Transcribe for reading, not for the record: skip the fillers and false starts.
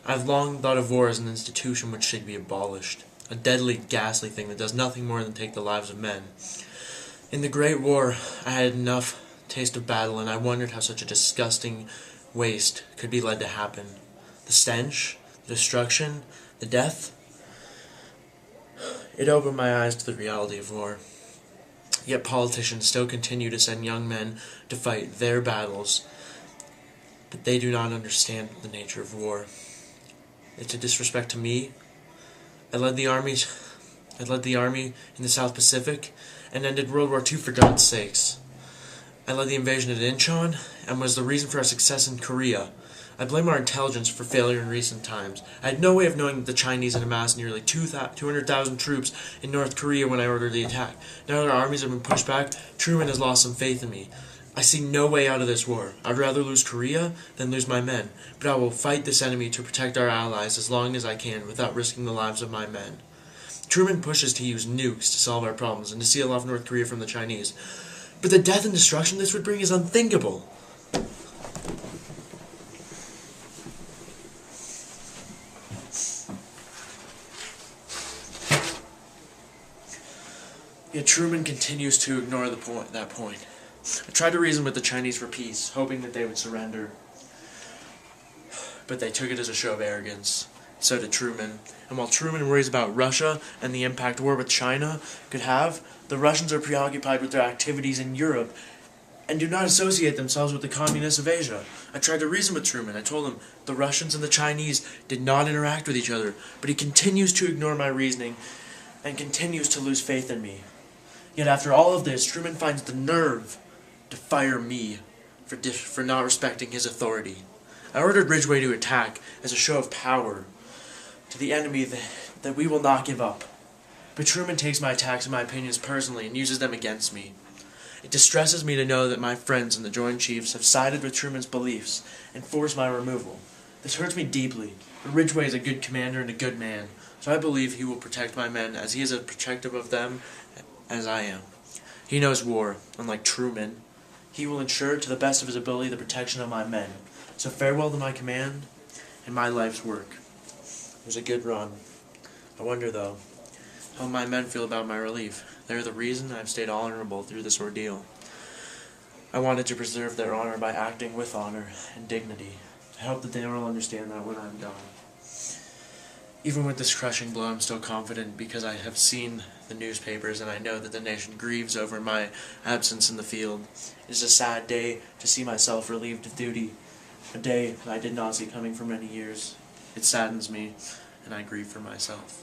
I've long thought of war as an institution which should be abolished, a deadly, ghastly thing that does nothing more than take the lives of men. In the Great War, I had enough taste of battle, and I wondered how such a disgusting waste could be led to happen. The stench, the destruction, the death. It opened my eyes to the reality of war. Yet politicians still continue to send young men to fight their battles, but they do not understand the nature of war. It's a disrespect to me. I led the army in the South Pacific and ended World War II for God's sakes. I led the invasion of Incheon and was the reason for our success in Korea. I blame our intelligence for failure in recent times. I had no way of knowing that the Chinese had amassed nearly 200,000 troops in North Korea when I ordered the attack. Now that our armies have been pushed back, Truman has lost some faith in me. I see no way out of this war. I'd rather lose Korea than lose my men, but I will fight this enemy to protect our allies as long as I can without risking the lives of my men. Truman pushes to use nukes to solve our problems and to seal off North Korea from the Chinese. But the death and destruction this would bring is unthinkable. Yet Truman continues to ignore that point. I tried to reason with the Chinese for peace, hoping that they would surrender. But they took it as a show of arrogance. So did Truman. And while Truman worries about Russia and the impact war with China could have, the Russians are preoccupied with their activities in Europe and do not associate themselves with the communists of Asia. I tried to reason with Truman. I told him the Russians and the Chinese did not interact with each other, but he continues to ignore my reasoning and continues to lose faith in me. Yet after all of this, Truman finds the nerve to fire me for not respecting his authority. I ordered Ridgway to attack as a show of power to the enemy that we will not give up. But Truman takes my attacks and my opinions personally and uses them against me. It distresses me to know that my friends in the Joint Chiefs have sided with Truman's beliefs and forced my removal. This hurts me deeply, but Ridgway is a good commander and a good man, so I believe he will protect my men as he is as protective of them as I am. He knows war, unlike Truman. He will ensure to the best of his ability the protection of my men. So farewell to my command and my life's work. It was a good run. I wonder, though, how my men feel about my relief. They're the reason I've stayed honorable through this ordeal. I wanted to preserve their honor by acting with honor and dignity. I hope that they will understand that when I'm done. Even with this crushing blow, I'm still confident because I have seen the newspapers and I know that the nation grieves over my absence in the field. It is a sad day to see myself relieved of duty, a day that I did not see coming for many years. It saddens me, and I grieve for myself.